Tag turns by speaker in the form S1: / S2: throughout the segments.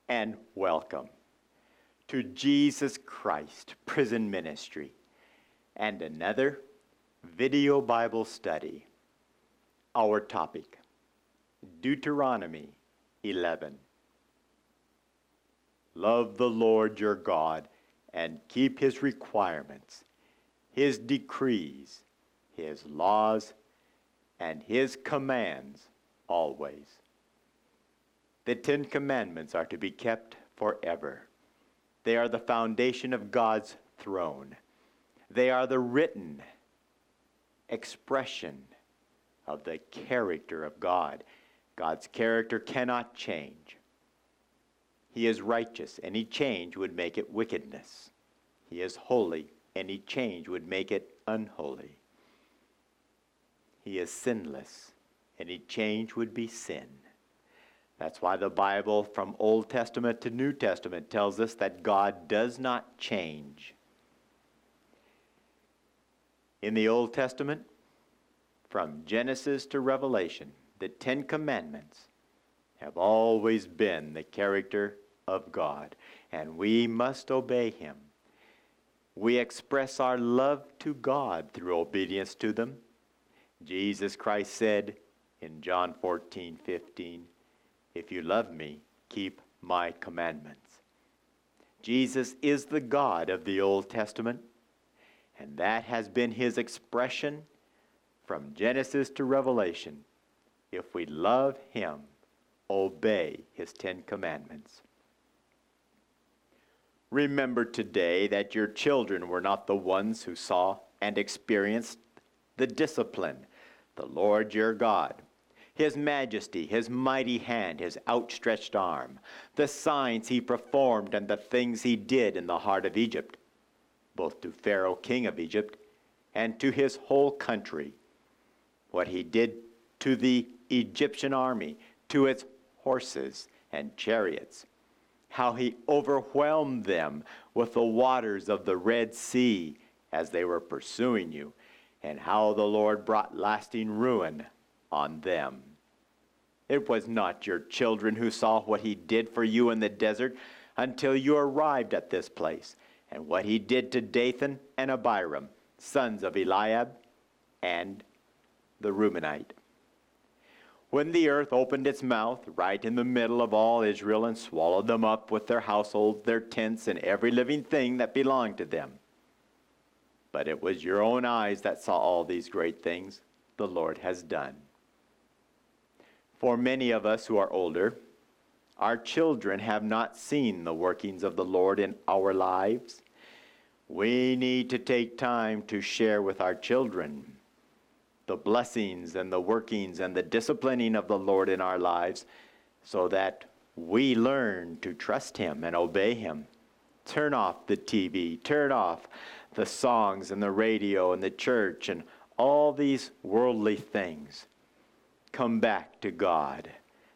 S1: and welcome to Jesus Christ Prison Ministry and another video Bible study. Our topic, Deuteronomy 11. Love the Lord your God and keep his requirements, his decrees, his laws, and his commands always. The 10 Commandments are to be kept forever. They are the foundation of God's throne. They are the written expression of the character of God. God's character cannot change. He is righteous. Any change would make it wickedness. He is holy. Any change would make it unholy. He is sinless. Any change would be sin. That's why the Bible, from Old Testament to New Testament, tells us that God does not change. In the Old Testament, from Genesis to Revelation, the 10 Commandments have always been the character of God, and we must obey him. We express our love to God through obedience to them. Jesus Christ said in John 14:15, "If you love me, keep my commandments." Jesus is the God of the Old Testament, and that has been his expression from Genesis to Revelation. If we love him, obey his 10 Commandments. Remember today that your children were not the ones who saw and experienced the discipline, the Lord your God, his majesty, his mighty hand, his outstretched arm, the signs he performed and the things he did in the heart of Egypt, both to Pharaoh, king of Egypt, and to his whole country, what he did to the Egyptian army, to its horses and chariots, how he overwhelmed them with the waters of the Red Sea as they were pursuing you, and how the Lord brought lasting ruin on them. It was not your children who saw what he did for you in the desert until you arrived at this place, and what he did to Dathan and Abiram, sons of Eliab, and the Reubenite. When the earth opened its mouth right in the middle of all Israel and swallowed them up with their households, their tents, and every living thing that belonged to them. But it was your own eyes that saw all these great things the Lord has done. For many of us who are older, our children have not seen the workings of the Lord in our lives. We need to take time to share with our children the blessings and the workings and the disciplining of the Lord in our lives, so that we learn to trust him and obey him. Turn off the TV, turn off the songs and the radio and the church and all these worldly things. Come back to God.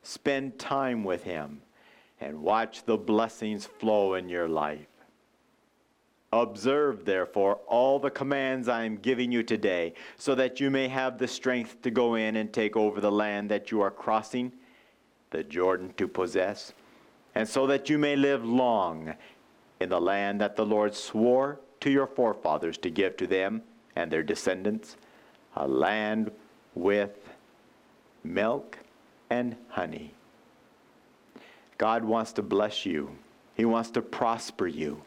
S1: Spend time with him and watch the blessings flow in your life. Observe, therefore, all the commands I am giving you today, so that you may have the strength to go in and take over the land that you are crossing, the Jordan, to possess, and so that you may live long in the land that the Lord swore to your forefathers to give to them and their descendants, a land with milk and honey. God wants to bless you. He wants to prosper you.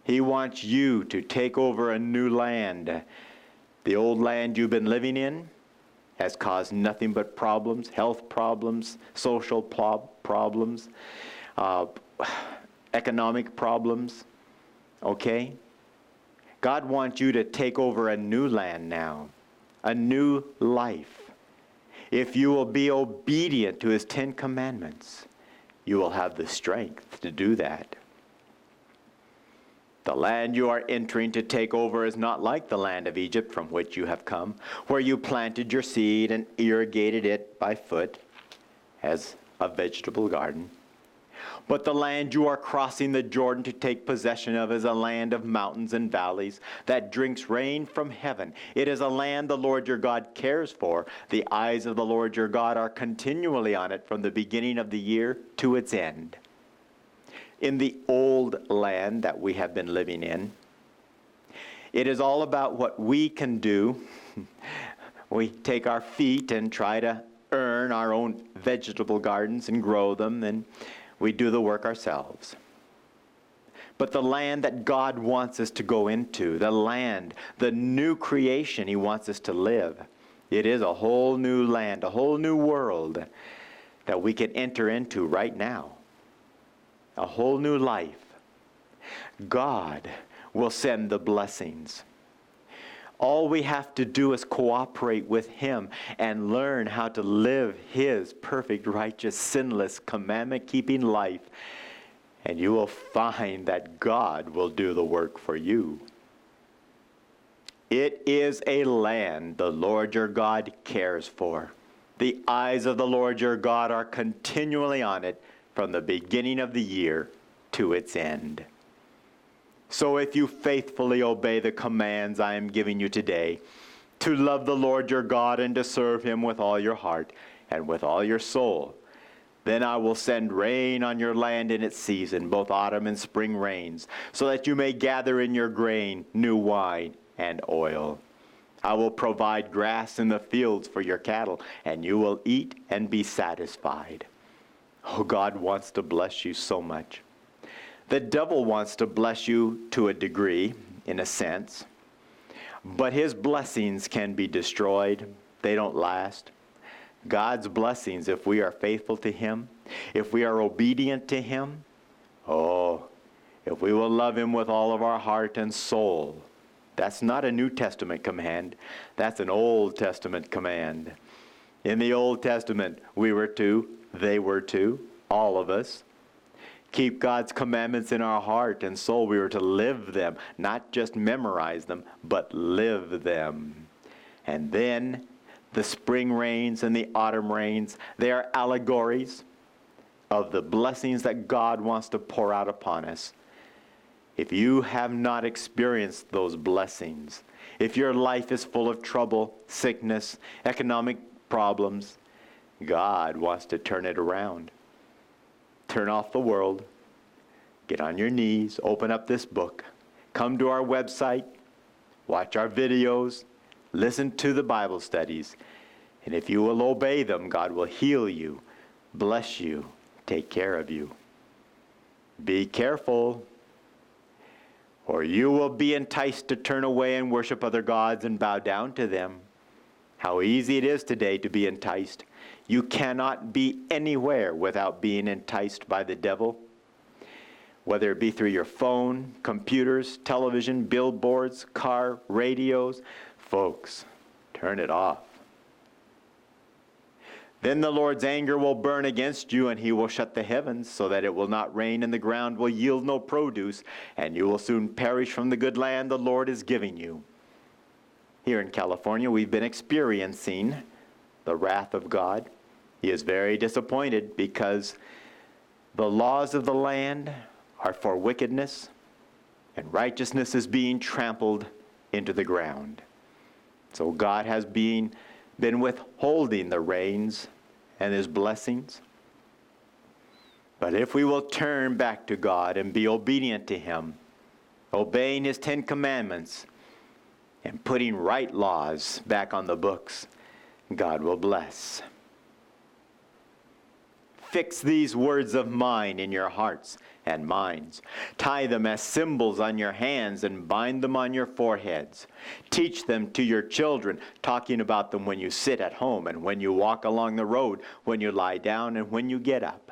S1: He wants you to take over a new land. The old land you've been living in has caused nothing but problems, health problems, social problems, economic problems. Okay? God wants you to take over a new land now, a new life. If you will be obedient to his 10 Commandments, you will have the strength to do that. The land you are entering to take over is not like the land of Egypt from which you have come, where you planted your seed and irrigated it by foot as a vegetable garden. But the land you are crossing the Jordan to take possession of is a land of mountains and valleys that drinks rain from heaven. It is a land the Lord your God cares for. The eyes of the Lord your God are continually on it from the beginning of the year to its end. in the old land that we have been living in. It is all about what we can do. We take our feet and try to earn our own vegetable gardens and grow them, and we do the work ourselves. But the land that God wants us to go into, the land, the new creation He wants us to live, it is a whole new land, a whole new world that we can enter into right now. A whole new life. God will send the blessings. All we have to do is cooperate with Him and learn how to live His perfect, righteous, sinless, commandment-keeping life. And you will find that God will do the work for you. It is a land the Lord your God cares for. The eyes of the Lord your God are continually on it from the beginning of the year to its end. So if you faithfully obey the commands I am giving you today, to love the Lord your God and to serve Him with all your heart and with all your soul, then I will send rain on your land in its season, both autumn and spring rains, so that you may gather in your grain, new wine, and oil. I will provide grass in the fields for your cattle, and you will eat and be satisfied. Oh, God wants to bless you so much. The devil wants to bless you to a degree, in a sense, but his blessings can be destroyed. They don't last. God's blessings, if we are faithful to Him, if we are obedient to Him, if we will love Him with all of our heart and soul. That's not a New Testament command. That's an Old Testament command. In the Old Testament, we were to, they were to, all of us, keep God's commandments in our heart and soul. We were to live them, not just memorize them, but live them. And then the spring rains and the autumn rains, they are allegories of the blessings that God wants to pour out upon us. If you have not experienced those blessings, if your life is full of trouble, sickness, economic problems, God wants to turn it around. Turn off the world, get on your knees, open up this book, come to our website, watch our videos, listen to the Bible studies, and if you will obey them, God will heal you, bless you, take care of you. Be careful, or you will be enticed to turn away and worship other gods and bow down to them. How easy it is today to be enticed. You cannot be anywhere without being enticed by the devil, whether it be through your phone, computers, television, billboards, car, radios. Folks, turn it off. Then the Lord's anger will burn against you, and He will shut the heavens so that it will not rain, and the ground will yield no produce, and you will soon perish from the good land the Lord is giving you. Here in California, we've been experiencing the wrath of God. He is very disappointed because the laws of the land are for wickedness, and righteousness is being trampled into the ground. So God has been withholding the rains and His blessings. But if we will turn back to God and be obedient to Him, obeying His 10 commandments, and putting right laws back on the books, God will bless. Fix these words of mine in your hearts and minds. Tie them as symbols on your hands and bind them on your foreheads. Teach them to your children, talking about them when you sit at home and when you walk along the road, when you lie down and when you get up.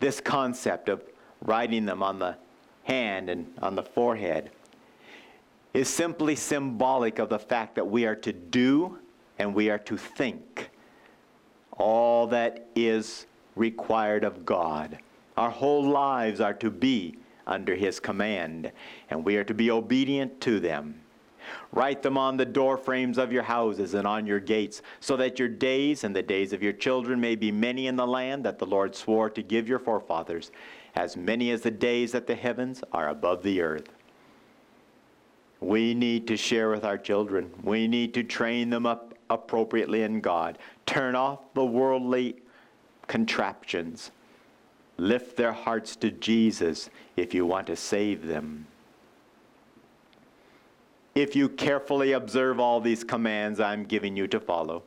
S1: This concept of writing them on the hand and on the forehead is simply symbolic of the fact that we are to do and we are to think all that is required of God. Our whole lives are to be under His command, and we are to be obedient to them. Write them on the door frames of your houses and on your gates, so that your days and the days of your children may be many in the land that the Lord swore to give your forefathers, as many as the days that the heavens are above the earth. We need to share with our children. We need to train them up appropriately in God. Turn off the worldly contraptions. Lift their hearts to Jesus if you want to save them. If you carefully observe all these commands I'm giving you to follow,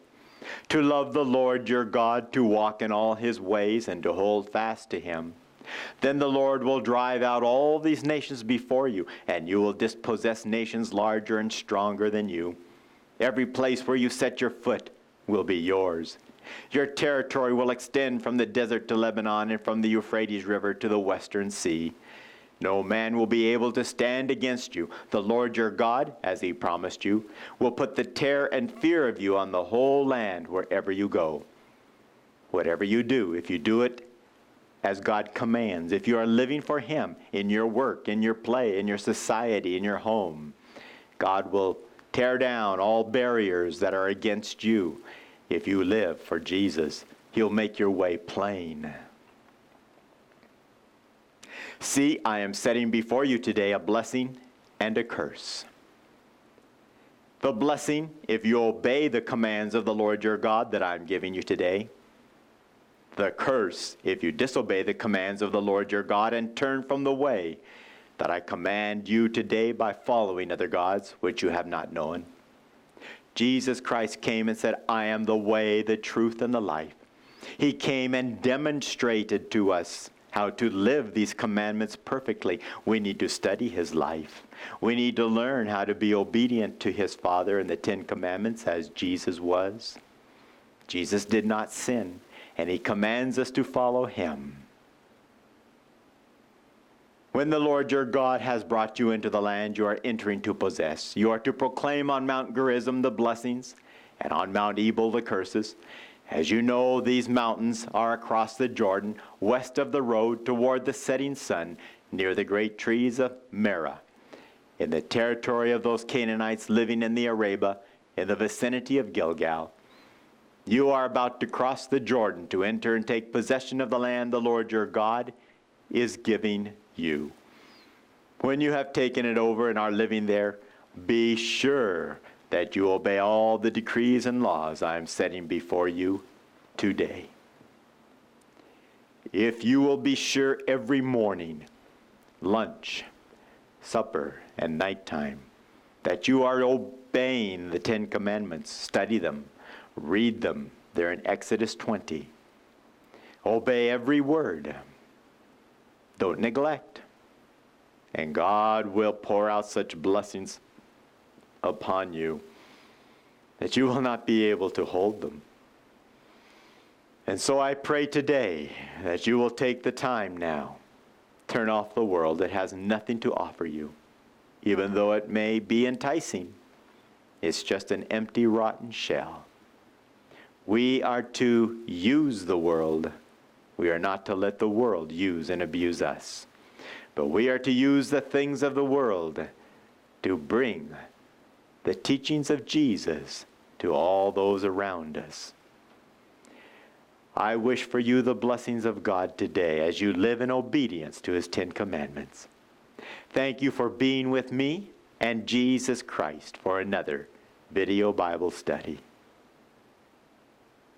S1: to love the Lord your God, to walk in all his ways, and to hold fast to him, then the Lord will drive out all these nations before you, and you will dispossess nations larger and stronger than you. Every place where you set your foot will be yours. Your territory will extend from the desert to Lebanon and from the Euphrates River to the western sea. No man will be able to stand against you. The Lord your God, as he promised you, will put the terror and fear of you on the whole land wherever you go. Whatever you do, if you do it as God commands, if you are living for him in your work, in your play, in your society, in your home, God will tear down all barriers that are against you. If you live for Jesus, he'll make your way plain. See, I am setting before you today a blessing and a curse. The blessing, if you obey the commands of the Lord your God that I'm giving you today. The curse, if you disobey the commands of the Lord your God and turn from the way that I command you today by following other gods which you have not known. Jesus Christ came and said, I am the way, the truth, and the life. He came and demonstrated to us how to live these commandments perfectly. We need to study his life. We need to learn how to be obedient to his Father in the 10 Commandments as Jesus was. Jesus did not sin, and he commands us to follow him. When the Lord your God has brought you into the land you are entering to possess, you are to proclaim on Mount Gerizim the blessings, and on Mount Ebal the curses. As you know, these mountains are across the Jordan, west of the road toward the setting sun, near the great trees of Merah, in the territory of those Canaanites living in the Arabah, in the vicinity of Gilgal. You are about to cross the Jordan to enter and take possession of the land the Lord your God is giving you. When you have taken it over and are living there, be sure that you obey all the decrees and laws I am setting before you today. If you will be sure every morning, lunch, supper, and nighttime, that you are obeying the 10 Commandments, study them, read them. They're in Exodus 20. Obey every word. Don't neglect. And God will pour out such blessings upon you that you will not be able to hold them. And so I pray today that you will take the time now, turn off the world that has nothing to offer you, even though it may be enticing. It's just an empty, rotten shell. We are to use the world. We are not to let the world use and abuse us. But we are to use the things of the world to bring the teachings of Jesus to all those around us. I wish for you the blessings of God today as you live in obedience to his 10 Commandments. Thank you for being with me and Jesus Christ for another video Bible study.